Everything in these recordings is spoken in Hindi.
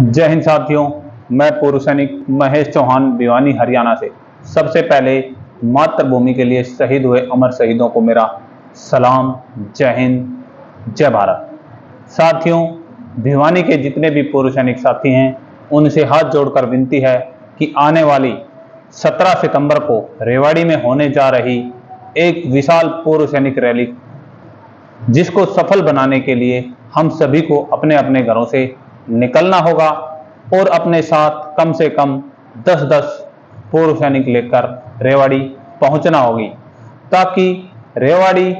जय हिंद साथियों। मैं पूर्व सैनिक महेश चौहान भिवानी हरियाणा से। सबसे पहले मातृभूमि के लिए शहीद हुए अमर शहीदों को मेरा सलाम। जय हिंद, जय भारत। साथियों, भिवानी के जितने भी पूर्व सैनिक साथी हैं उनसे हाथ जोड़कर विनती है कि आने वाली 17 सितंबर को रेवाड़ी में होने जा रही एक विशाल पूर्व सैनिक रैली, जिसको सफल बनाने के लिए हम सभी को अपने अपने घरों से निकलना होगा और अपने साथ कम से कम 10-10 पूर्व सैनिक लेकर रेवाड़ी पहुंचना होगी, ताकि रेवाड़ी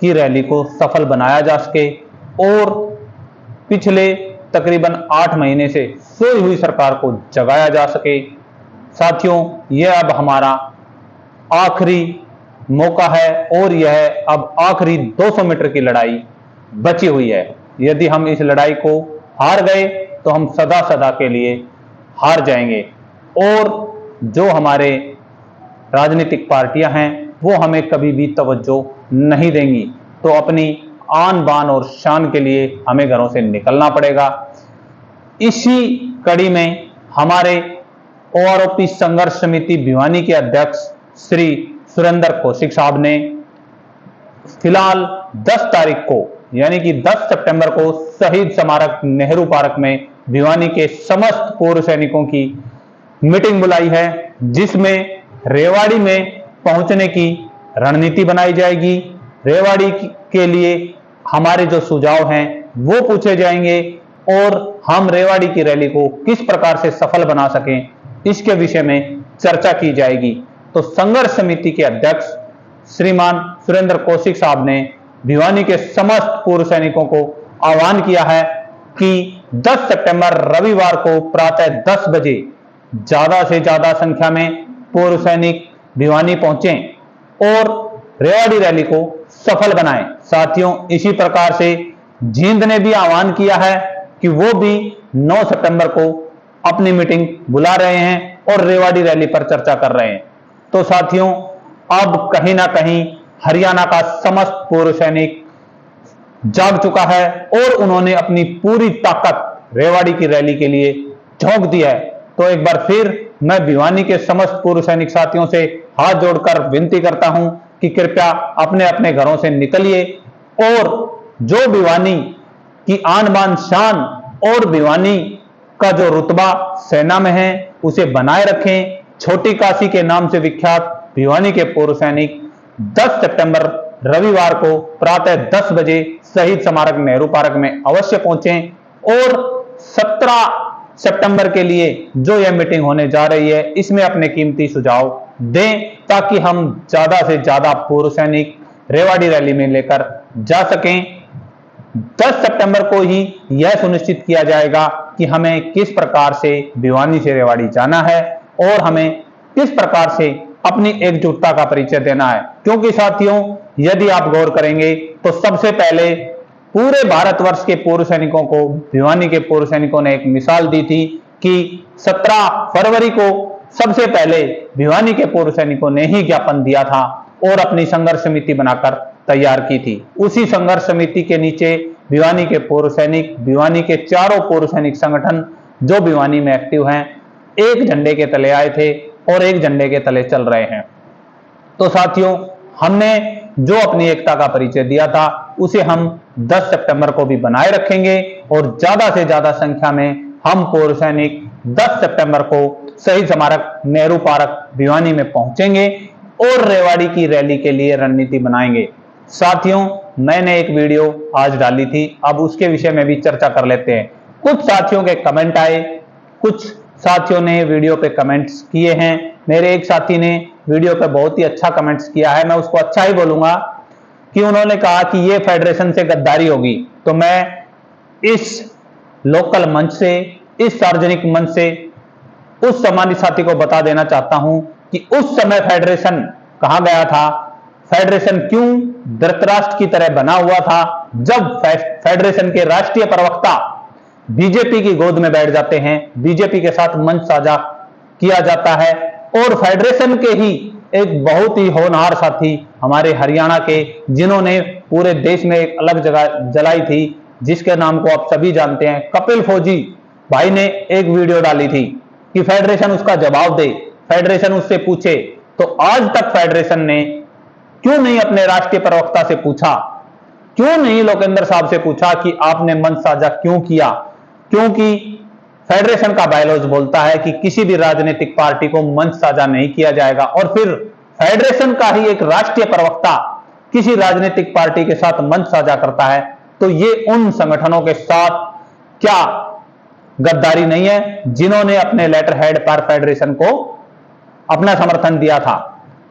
की रैली को सफल बनाया जा सके और पिछले तकरीबन 8 महीने से सोई हुई सरकार को जगाया जा सके। साथियों, यह अब हमारा आखिरी मौका है और यह अब आखिरी 200 मीटर की लड़ाई बची हुई है। यदि हम इस लड़ाई को हार गए तो हम सदा सदा के लिए हार जाएंगे और जो हमारे राजनीतिक पार्टियां हैं वो हमें कभी भी तवज्जो नहीं देंगी। तो अपनी आन बान और शान के लिए हमें घरों से निकलना पड़ेगा। इसी कड़ी में हमारे ओआरओपी संघर्ष समिति भिवानी के अध्यक्ष श्री सुरेंद्र कौशिक साहब ने फिलहाल 10 तारीख को यानी कि 10 सितंबर को शहीद स्मारक नेहरू पार्क में भिवानी के समस्त पूर्व सैनिकों की मीटिंग बुलाई है, जिसमें रेवाड़ी में पहुंचने की रणनीति बनाई जाएगी। रेवाड़ी के लिए हमारे जो सुझाव हैं वो पूछे जाएंगे और हम रेवाड़ी की रैली को किस प्रकार से सफल बना सकें, इसके विषय में चर्चा की जाएगी। तो संघर्ष समिति के अध्यक्ष श्रीमान सुरेंद्र कौशिक साहब ने भिवानी के समस्त पूर्व सैनिकों को आह्वान किया है कि 10 सितंबर रविवार को प्रातः 10 बजे ज्यादा से ज्यादा संख्या में पूर्व सैनिक भिवानी पहुंचें और रेवाड़ी रैली को सफल बनाएं। साथियों, इसी प्रकार से जींद ने भी आह्वान किया है कि वो भी 9 सितंबर को अपनी मीटिंग बुला रहे हैं और रेवाड़ी रैली पर चर्चा कर रहे हैं। तो साथियों, अब कहीं ना कहीं हरियाणा का समस्त पूर्व सैनिक जाग चुका है और उन्होंने अपनी पूरी ताकत रेवाड़ी की रैली के लिए झोंक दी है। तो एक बार फिर मैं भिवानी के समस्त पूर्व सैनिक साथियों से हाथ जोड़कर विनती करता हूं कि कृपया अपने अपने घरों से निकलिए और जो भिवानी की आन बान शान और भिवानी का जो रुतबा सेना में है उसे बनाए रखें। छोटी काशी के नाम से विख्यात भिवानी के पूर्व सैनिक 10 सितंबर रविवार को प्रातः 10 बजे शहीद स्मारक नेहरू पार्क में अवश्य पहुंचें और 17 सितंबर के लिए जो यह मीटिंग होने जा रही है इसमें अपने कीमती सुझाव दें, ताकि हम ज्यादा से ज्यादा पूर्व सैनिक रेवाड़ी रैली में लेकर जा सकें। 10 सितंबर को ही यह सुनिश्चित किया जाएगा कि हमें किस प्रकार से भिवानी से रेवाड़ी जाना है और हमें किस प्रकार से अपनी एकजुटता का परिचय देना है। क्योंकि साथियों, यदि आप गौर करेंगे तो सबसे पहले पूरे भारतवर्ष के पूर्व सैनिकों को भिवानी के पूर्व सैनिकों ने एक मिसाल दी थी कि 17 फरवरी को सबसे पहले भिवानी के पूर्व सैनिकों ने ही ज्ञापन दिया था और अपनी संघर्ष समिति बनाकर तैयार की थी। उसी संघर्ष समिति के नीचे भिवानी के पूर्व सैनिक, भिवानी के चारों पूर्व सैनिक संगठन जो भिवानी में एक्टिव हैं, एक झंडे के तले आए थे और एक झंडे के तले चल रहे हैं। तो साथियों, हमने जो अपनी एकता का परिचय दिया था उसे हम 10 सितंबर को भी बनाए रखेंगे और ज्यादा से ज्यादा संख्या में हम पूर्व सैनिक 10 सितंबर को शहीद स्मारक नेहरू पार्क भिवानी में पहुंचेंगे और रेवाड़ी की रैली के लिए रणनीति बनाएंगे। साथियों, मैंने एक वीडियो आज डाली थी, अब उसके विषय में भी चर्चा कर लेते हैं। कुछ साथियों के कमेंट आए, कुछ साथियों ने वीडियो पे कमेंट्स किए हैं। मेरे एक साथी ने वीडियो पे बहुत ही अच्छा कमेंट्स किया है, मैं उसको अच्छा ही बोलूंगा कि उन्होंने कहा कि ये फेडरेशन से गद्दारी होगी। तो मैं इस लोकल मंच से, इस सार्वजनिक मंच से उस सम्मानित साथी को बता देना चाहता हूं कि उस समय फेडरेशन कहा गया था, फेडरेशन क्यों धृतराष्ट्र की तरह बना हुआ था, जब फेडरेशन के राष्ट्रीय प्रवक्ता बीजेपी की गोद में बैठ जाते हैं, बीजेपी के साथ मंच साझा किया जाता है और फेडरेशन के ही एक बहुत ही होनहार साथी हमारे हरियाणा के, जिन्होंने पूरे देश में एक अलग जगह जलाई थी, जिसके नाम को आप सभी जानते हैं, कपिल फौजी, भाई ने एक वीडियो डाली थी कि फेडरेशन उसका जवाब दे, फेडरेशन उससे पूछे। तो आज तक फेडरेशन ने क्यों नहीं अपने राष्ट्रीय प्रवक्ता से पूछा, क्यों नहीं लोकेंद्र साहब से पूछा कि आपने मंच साझा क्यों किया? क्योंकि फेडरेशन का बायलॉज बोलता है कि किसी भी राजनीतिक पार्टी को मंच साझा नहीं किया जाएगा। और फिर फेडरेशन का ही एक राष्ट्रीय प्रवक्ता किसी राजनीतिक पार्टी के साथ मंच साझा करता है, तो ये उन संगठनों के साथ क्या गद्दारी नहीं है जिन्होंने अपने लेटर हेड पर फेडरेशन को अपना समर्थन दिया था?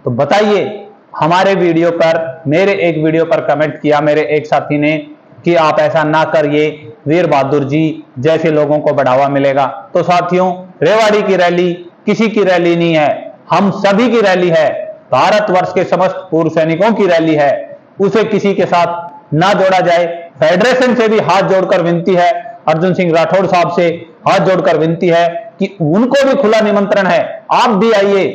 तो बताइए। हमारे वीडियो पर, मेरे एक वीडियो पर कमेंट किया मेरे एक साथी ने कि आप ऐसा ना करिए, वीर बहादुर जी जैसे लोगों को बढ़ावा मिलेगा। तो साथियों, रेवाड़ी की रैली किसी की रैली नहीं है, हम सभी की रैली है, भारतवर्ष के समस्त पूर्व सैनिकों की रैली है। उसे किसी के साथ ना जोड़ा जाए। फेडरेशन से भी हाथ जोड़कर विनती है, अर्जुन सिंह राठौड़ साहब से हाथ जोड़कर विनती है कि उनको भी खुला निमंत्रण है, आप भी आइए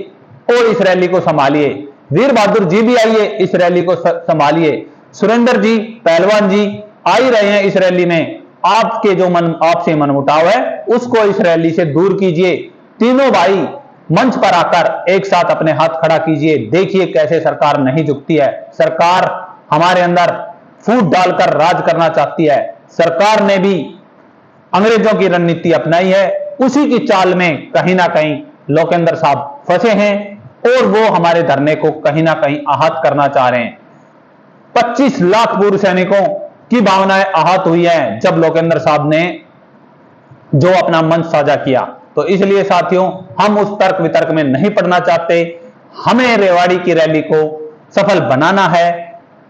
और इस रैली को संभालिए। वीर बहादुर जी भी आइए, इस रैली को संभालिए। सुरेंद्र जी, पहलवान जी आ ही रहे हैं इस रैली में। आपके जो आपसे मनमुटाव है उसको इस रैली से दूर कीजिए। तीनों भाई मंच पर आकर एक साथ अपने हाथ खड़ा कीजिए। देखिए कैसे सरकार नहीं झुकती है। सरकार हमारे अंदर फूट डालकर राज करना चाहती है। सरकार ने भी अंग्रेजों की रणनीति अपनाई है, उसी की चाल में कहीं ना कहीं लोकेंद्र साहब फंसे हैं और वो हमारे धरने को कहीं ना कहीं आहत करना चाह रहे हैं। 25 लाख पूर्व सैनिकों की भावनाएं आहत हुई हैं जब लोकेंद्र साहब ने जो अपना मंच साझा किया। तो इसलिए साथियों, हम उस तर्क वितर्क में नहीं पड़ना चाहते। हमें रेवाड़ी की रैली को सफल बनाना है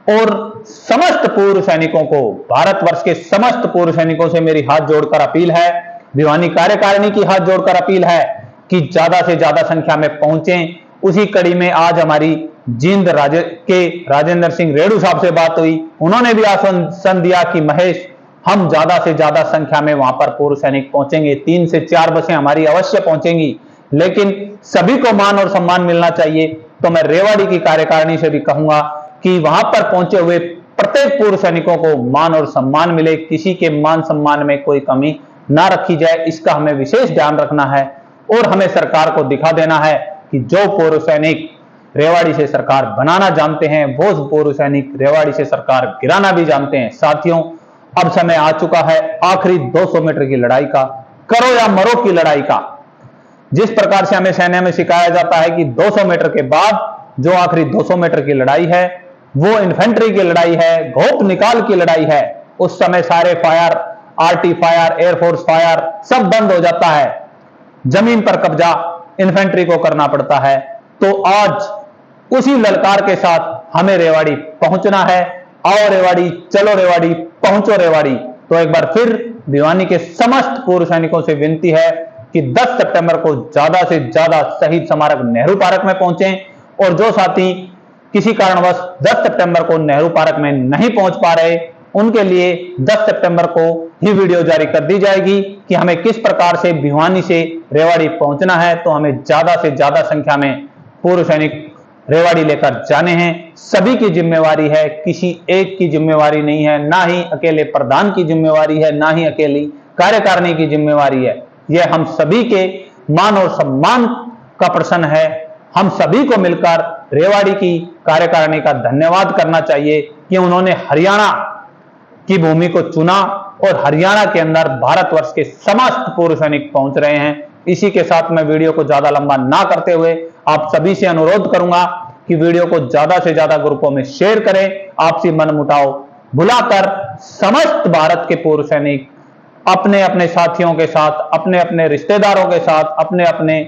और समस्त पूर्व सैनिकों को, भारतवर्ष के समस्त पूर्व सैनिकों से मेरी हाथ जोड़कर अपील है, भिवानी कार्यकारिणी की हाथ जोड़कर अपील है कि ज्यादा से ज्यादा संख्या में पहुंचें। उसी कड़ी में आज हमारी जींद के राजेंद्र सिंह रेणु साहब से बात हुई। उन्होंने भी आश्वासन दिया कि महेश, हम ज्यादा से ज्यादा संख्या में वहां पर पूर्व सैनिक पहुंचेंगे, 3 से 4 बसें हमारी अवश्य पहुंचेंगी, लेकिन सभी को मान और सम्मान मिलना चाहिए। तो मैं रेवाड़ी की कार्यकारिणी से भी कहूंगा कि वहां पर पहुंचे हुए प्रत्येक पूर्व सैनिकों को मान और सम्मान मिले, किसी के मान सम्मान में कोई कमी ना रखी जाए, इसका हमें विशेष ध्यान रखना है। और हमें सरकार को दिखा देना है कि जो पूर्व सैनिक रेवाड़ी से सरकार बनाना जानते हैं, वो पूर्व सैनिक रेवाड़ी से सरकार गिराना भी जानते हैं। साथियों, अब समय आ चुका है आखिरी 200 मीटर की लड़ाई का, करो या मरो की लड़ाई का। जिस प्रकार से हमें सेना में सिखाया जाता है कि 200 मीटर के बाद जो आखिरी 200 मीटर की लड़ाई है वो इन्फेंट्री की लड़ाई है, घोप निकाल की लड़ाई है। उस समय सारे fire, RT fire, air force fire सब बंद हो जाता है, जमीन पर कब्जा इन्फेंट्री को करना पड़ता है। तो आज उसी ललकार के साथ हमें रेवाड़ी पहुंचना है। आओ रेवाड़ी, चलो रेवाड़ी, पहुंचो रेवाड़ी। तो एक बार फिर भिवानी के समस्त पूर्व सैनिकों से विनती है कि 10 सितंबर को ज्यादा से ज्यादा शहीद स्मारक नेहरू पार्क में पहुंचें। और जो साथी किसी कारणवश 10 सितंबर को नेहरू पार्क में नहीं पहुंच पा रहे, उनके लिए 10 सितंबर को ही वीडियो जारी कर दी जाएगी कि हमें किस प्रकार से भिवानी से रेवाड़ी पहुंचना है। तो हमें ज्यादा से ज्यादा संख्या में पूर्व सैनिक रेवाड़ी लेकर जाने हैं। सभी की जिम्मेवारी है, किसी एक की जिम्मेवारी नहीं है, ना ही अकेले प्रधान की जिम्मेवारी है, ना ही अकेली कार्यकारिणी की जिम्मेवारी है। यह हम सभी के मान और सम्मान का प्रश्न है। हम सभी को मिलकर रेवाड़ी की कार्यकारिणी का धन्यवाद करना चाहिए कि उन्होंने हरियाणा की भूमि को चुना और हरियाणा के अंदर भारतवर्ष के समस्त पूर्व सैनिक पहुंच रहे हैं। इसी के साथ मैं वीडियो को ज्यादा लंबा ना करते हुए आप सभी से अनुरोध करूंगा कि वीडियो को ज्यादा से ज्यादा ग्रुपों में शेयर करें। आपसी मनमुटाव भुलाकर समस्त भारत के पूर्व सैनिक अपने अपने साथियों के साथ, अपने अपने रिश्तेदारों के साथ, अपने अपने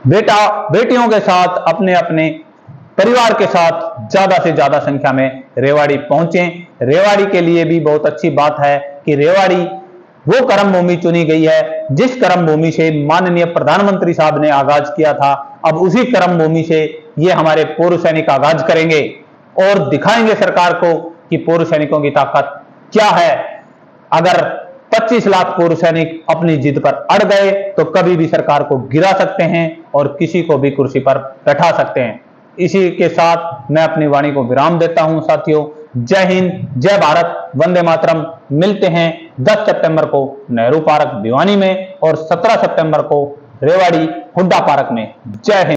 बेटा बेटियों के साथ, अपने अपने परिवार के साथ ज्यादा से ज्यादा संख्या में रेवाड़ी पहुंचें। रेवाड़ी के लिए भी बहुत अच्छी बात है कि रेवाड़ी वो कर्म भूमि चुनी गई है जिस कर्म भूमि से माननीय प्रधानमंत्री साहब ने आगाज किया था। अब उसी कर्म भूमि से ये हमारे पूर्व सैनिक आगाज करेंगे और दिखाएंगे सरकार को कि पूर्व सैनिकों की ताकत क्या है। अगर 25 लाख पूर्व सैनिक अपनी जिद पर अड़ गए तो कभी भी सरकार को गिरा सकते हैं और किसी को भी कुर्सी पर बैठा सकते हैं। इसी के साथ मैं अपनी वाणी को विराम देता हूं। साथियों, जय हिंद, जय भारत, वंदे मातरम। मिलते हैं 10 सितंबर को नेहरू पार्क भिवानी में और 17 सितंबर को रेवाड़ी हुड्डा पार्क में। जय हिंद।